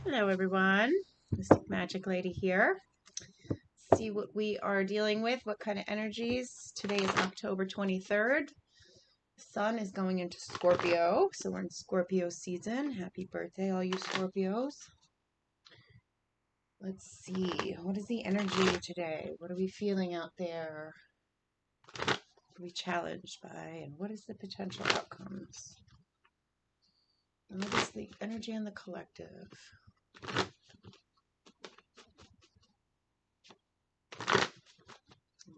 Hello, everyone. Mystic Magic Lady here. See what we are dealing with, what kind of energies. Today is October 23rd. Sun is going into Scorpio, so we're in Scorpio season. Happy birthday, all you Scorpios. Let's see, what is the energy today? What are we feeling out there? What are we challenged by, and what is the potential outcomes? And what is the energy in the collective? What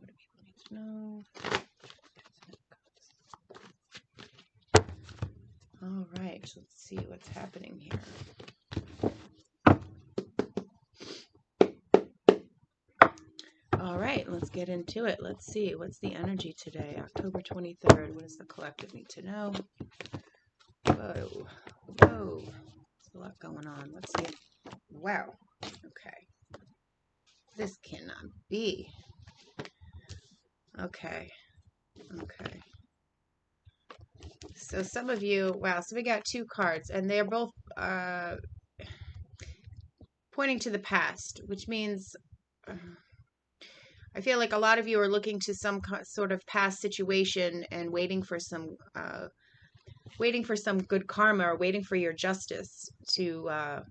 do people need to know? All right, let's see what's happening here. All right, let's get into it. Let's see, what's the energy today? October 23rd. What does the collective need to know? Whoa, whoa. There's a lot going on. Let's see. Wow. Okay. This cannot be. Okay. Okay. So some of you, wow, so we got two cards, and they're both pointing to the past, which means I feel like a lot of you are looking to some sort of past situation and waiting for some good karma, or waiting for your justice to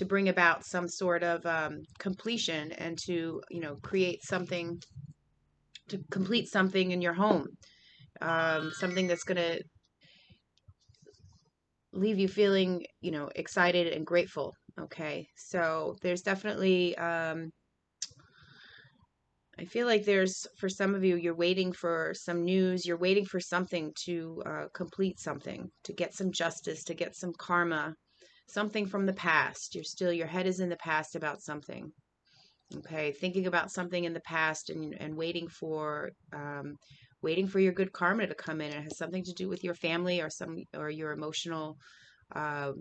bring about some sort of completion, and to create something, to complete something in your home, something that's going to leave you feeling excited and grateful. Okay, so there's definitely I feel like there's, for some of you, you're waiting for some news, you're waiting for something to complete something, to get some justice, to get some karma, something from the past. Your head is in the past about something. Okay, thinking about something in the past, and waiting for your good karma to come in. It has something to do with your family, or your emotional uh,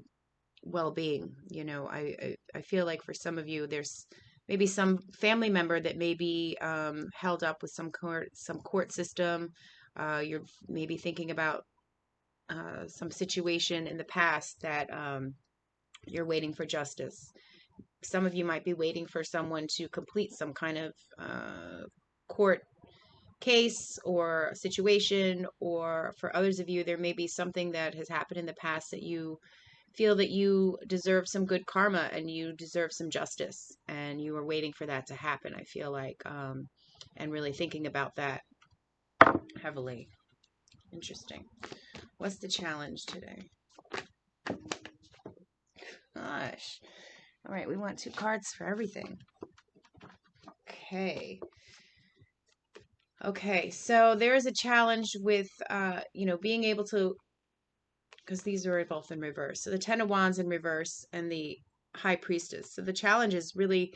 well-being. I feel like for some of you, there's maybe some family member that may be held up with some court system. You're maybe thinking about some situation in the past that you're waiting for justice. Some of you might be waiting for someone to complete some kind of court case or situation, or for others of you, there may be something that has happened in the past that you feel that you deserve some good karma, and you deserve some justice, and you are waiting for that to happen. I feel like, and really thinking about that heavily. Interesting. What's the challenge today? Gosh. All right, we want two cards for everything. Okay. Okay, so there is a challenge with, being able to, because these are both in reverse. So the Ten of Wands in reverse, and the High Priestess. So the challenge is really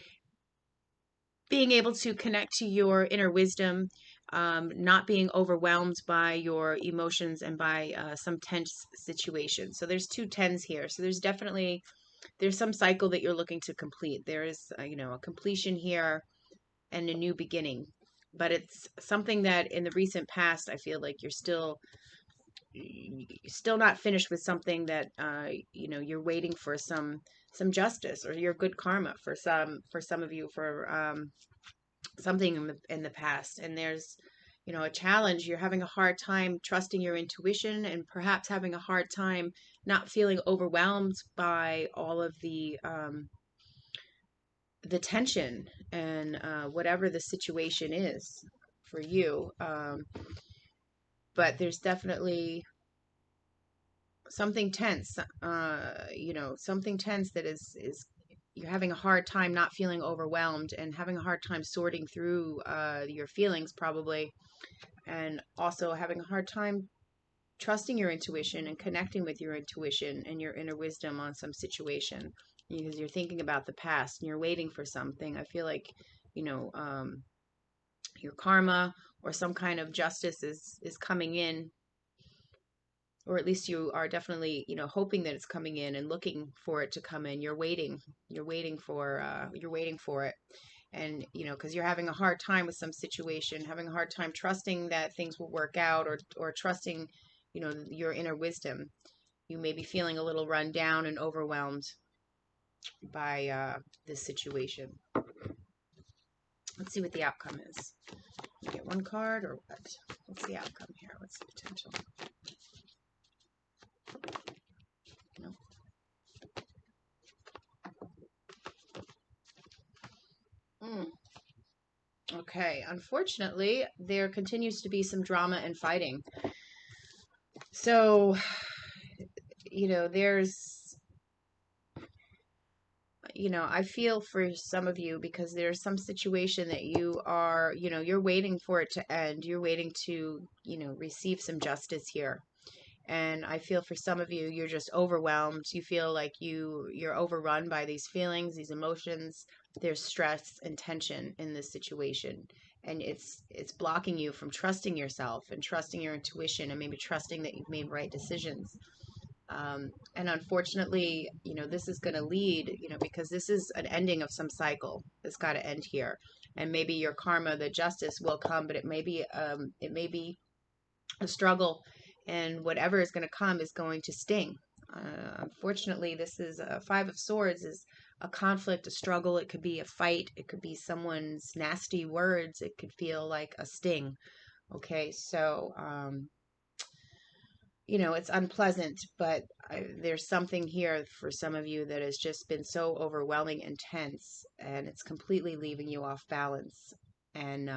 being able to connect to your inner wisdom, not being overwhelmed by your emotions and by some tense situations. So there's two tens here. So there's some cycle that you're looking to complete. There is a completion here and a new beginning. But it's something that in the recent past, I feel like you're still not finished with something that you're waiting for some justice, or your good karma, for some of you, for something in the past. And there's a challenge. You're having a hard time trusting your intuition, and perhaps having a hard time not feeling overwhelmed by all of the tension, and whatever the situation is for you. But there's definitely something tense, something tense that is you're having a hard time not feeling overwhelmed, and having a hard time sorting through your feelings, probably, and also having a hard time trusting your intuition and connecting with your intuition and your inner wisdom on some situation, because you're thinking about the past and you're waiting for something. I feel like, you know, um, your karma or some kind of justice is coming in, or at least you are definitely, hoping that it's coming in and looking for it to come in. You're waiting for it. And, because you're having a hard time with some situation, having a hard time trusting that things will work out, or trusting, your inner wisdom. you may be feeling a little run down and overwhelmed by this situation. Let's see what the outcome is. Get one card or what? What's the outcome here? What's the potential? No. Mm. Okay. Unfortunately, there continues to be some drama and fighting. So, I feel for some of you because there's some situation that you are, you're waiting for it to end. You're waiting to, receive some justice here. And I feel for some of you, you're just overwhelmed. You feel like you're overrun by these feelings, these emotions. There's stress and tension in this situation. And it's blocking you from trusting yourself and trusting your intuition and maybe trusting that you've made right decisions. And unfortunately, this is going to lead, because this is an ending of some cycle. It's got to end here. And maybe your karma, the justice will come, but it may be a struggle, and whatever is going to come is going to sting. Unfortunately, this is a Five of Swords is a conflict, a struggle. It could be a fight. It could be someone's nasty words. It could feel like a sting. Okay, so it's unpleasant, but there's something here for some of you that has just been so overwhelming, intense, and it's completely leaving you off balance. And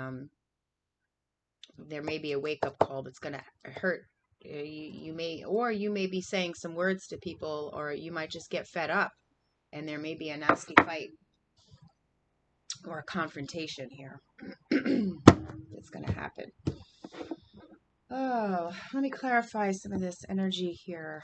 there may be a wake up call that's going to hurt. You may be saying some words to people, or you might just get fed up, and there may be a nasty fight or a confrontation here that's going to happen. Oh, let me clarify some of this energy here.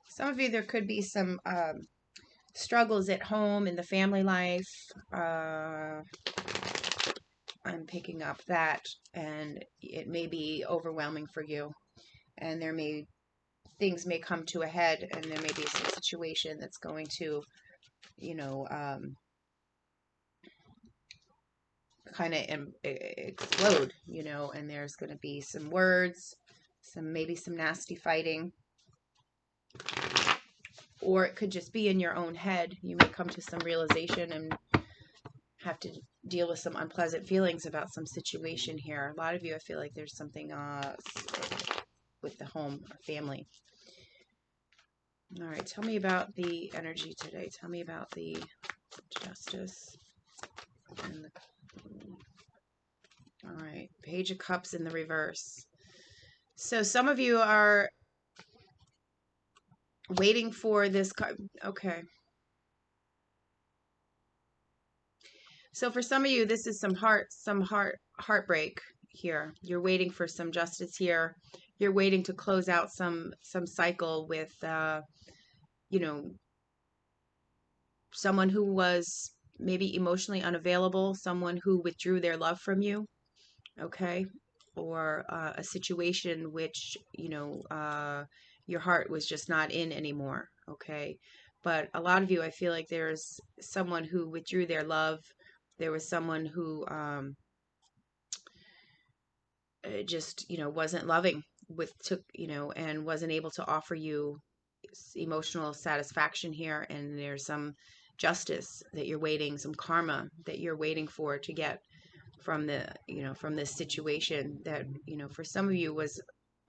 Some of you, there could be some struggles at home in the family life. I'm picking up that, and it may be overwhelming for you, and things may come to a head, and there may be some situation that's going to, kind of explode, and there's going to be some words, maybe some nasty fighting, or it could just be in your own head. You may come to some realization and have to deal with some unpleasant feelings about some situation here. A lot of you, I feel like there's something with the home or family. All right, tell me about the energy today. Tell me about the justice. And all right, Page of Cups in the reverse. So some of you are waiting for this card. Okay. So for some of you, this is some heartbreak here. You're waiting for some justice here. You're waiting to close out some cycle with, someone who was maybe emotionally unavailable, someone who withdrew their love from you. Okay. Or a situation which, your heart was just not in anymore. Okay. But a lot of you, I feel like there's someone who withdrew their love. There was someone who just, wasn't loving and wasn't able to offer you emotional satisfaction here. And there's some justice that you're waiting, some karma that you're waiting for to get from from this situation that, for some of you was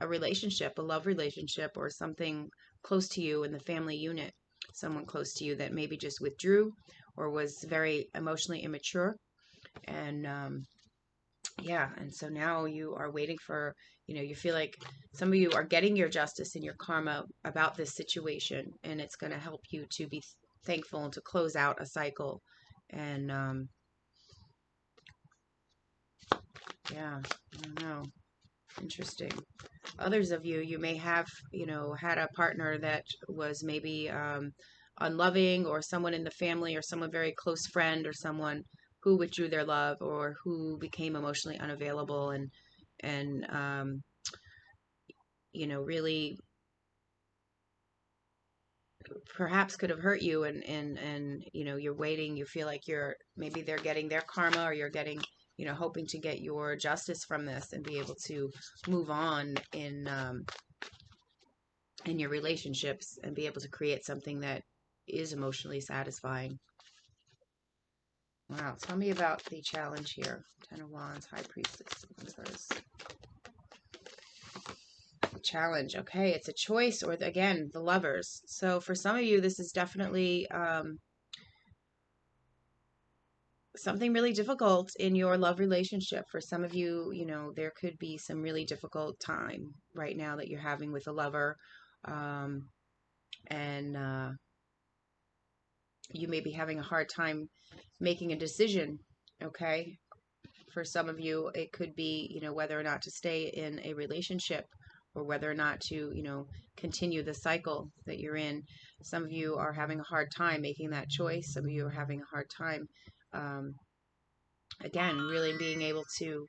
a relationship, a love relationship, or something close to you in the family unit, someone close to you that maybe just withdrew or was very emotionally immature. And and so now you are waiting for, you feel like some of you are getting your justice and your karma about this situation, and it's going to help you to be thankful and to close out a cycle. And I don't know. Interesting. Others of you, you may have, had a partner that was maybe unloving, or someone in the family, or someone very close friend, or someone who withdrew their love, or who became emotionally unavailable, and really perhaps could have hurt you, and you're waiting, you feel like maybe they're getting their karma, or you're getting, hoping to get your justice from this and be able to move on in your relationships and be able to create something that is emotionally satisfying. Wow, tell me about the challenge here. Ten of Wands, High Priestess, Empress. Challenge. Okay, it's a choice, or again, the Lovers. So for some of you, this is definitely something really difficult in your love relationship. For some of you, there could be some really difficult time right now that you're having with a lover. And you may be having a hard time making a decision. Okay. For some of you, it could be, whether or not to stay in a relationship, or whether or not to, continue the cycle that you're in. Some of you are having a hard time making that choice. Some of you are having a hard time, again, really being able to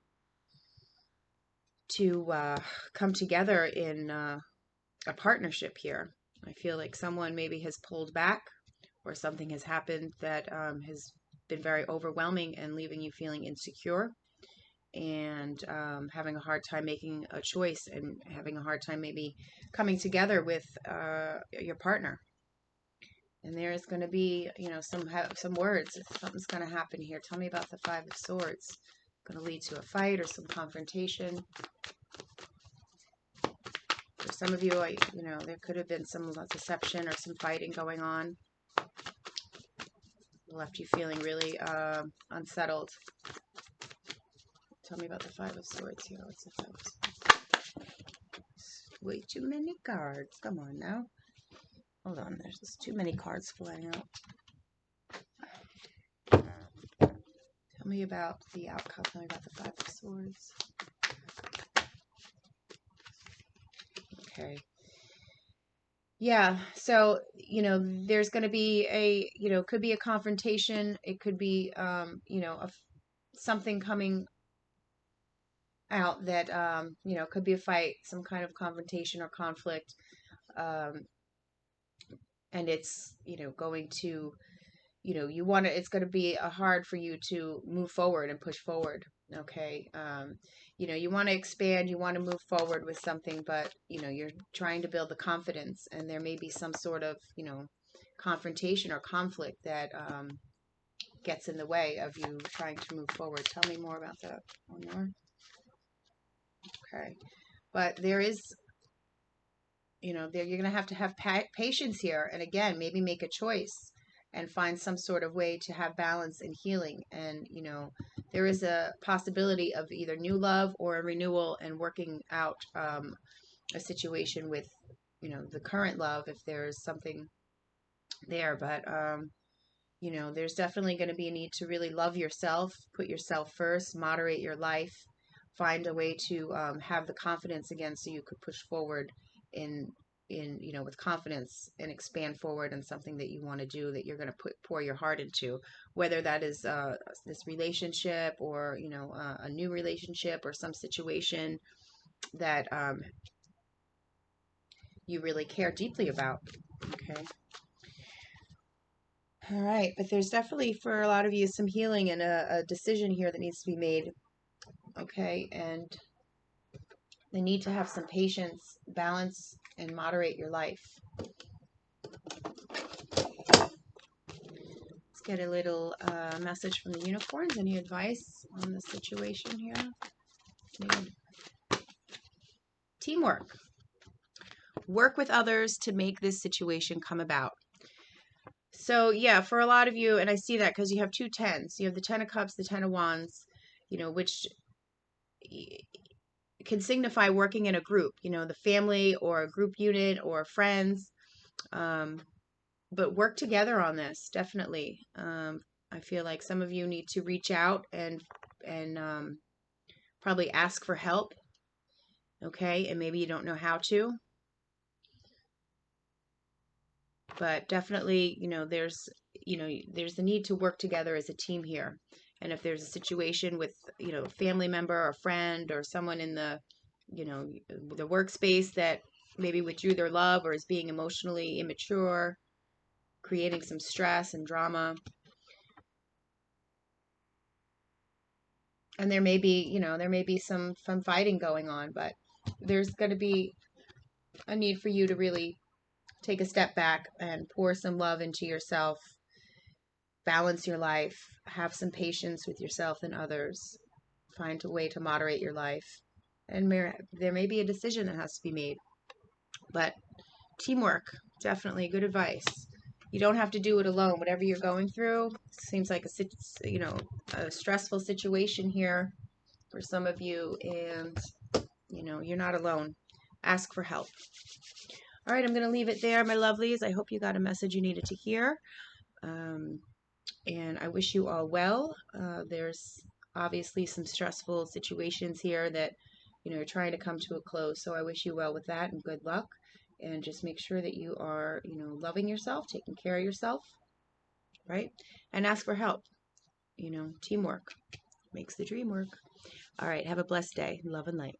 come together in a partnership here. I feel like someone maybe has pulled back, or something has happened that has been very overwhelming and leaving you feeling insecure, and having a hard time making a choice, and having a hard time maybe coming together with your partner. And there is going to be, some words. Something's going to happen here. Tell me about the Five of Swords. Going to lead to a fight or some confrontation. For some of you, there could have been some deception or some fighting going on. Left you feeling really unsettled. Tell me about the Five of Swords here. What's the Five of Swords? Way too many cards. Come on now. Hold on. There's just too many cards flying out. Tell me about the outcome. Tell me about the Five of Swords. Okay. Yeah. So, there's going to be could be a confrontation. It could be, something coming out that, could be a fight, some kind of confrontation or conflict. And it's, going to, it's going to be hard for you to move forward and push forward. Okay. You want to expand, you want to move forward with something, but, you're trying to build the confidence, and there may be some sort of, confrontation or conflict that, gets in the way of you trying to move forward. Tell me more about that. One more. Okay. But there is, you're going to have patience here. And again, maybe make a choice and find some sort of way to have balance and healing. And, there is a possibility of either new love or a renewal, and working out a situation with, the current love, if there's something there. But, there's definitely going to be a need to really love yourself, put yourself first, moderate your life, find a way to have the confidence again, so you could push forward in with confidence, and expand forward on something that you want to do, that you're going to pour your heart into, whether that is this relationship, or a new relationship, or some situation that you really care deeply about. Okay. All right, but there's definitely, for a lot of you, some healing and a decision here that needs to be made. Okay, and the need to have some patience, balance, and moderate your life. Let's get a little message from the unicorns. Any advice on the situation here? Teamwork. Work with others to make this situation come about. So yeah, for a lot of you, and I see that because you have two tens. You have the Ten of Cups, the Ten of Wands, which can signify working in a group, the family, or a group unit, or friends. But work together on this, definitely. I feel like some of you need to reach out and probably ask for help. Okay, and maybe you don't know how to. But definitely, there's the need to work together as a team here. And if there's a situation with, a family member or friend, or someone in the workspace that maybe withdrew their love, or is being emotionally immature, creating some stress and drama. And there may be, there may be some fun fighting going on, but there's going to be a need for you to really take a step back and pour some love into yourself, balance your life, have some patience with yourself and others, find a way to moderate your life. And there may be a decision that has to be made, but teamwork, definitely good advice. You don't have to do it alone. Whatever you're going through, seems like a stressful situation here for some of you, and you're not alone. Ask for help. All right, I'm going to leave it there, my lovelies. I hope you got a message you needed to hear. And I wish you all well. There's obviously some stressful situations here that, are trying to come to a close. So I wish you well with that and good luck. And just make sure that you are, loving yourself, taking care of yourself, right? And ask for help. Teamwork makes the dream work. All right, have a blessed day. Love and light.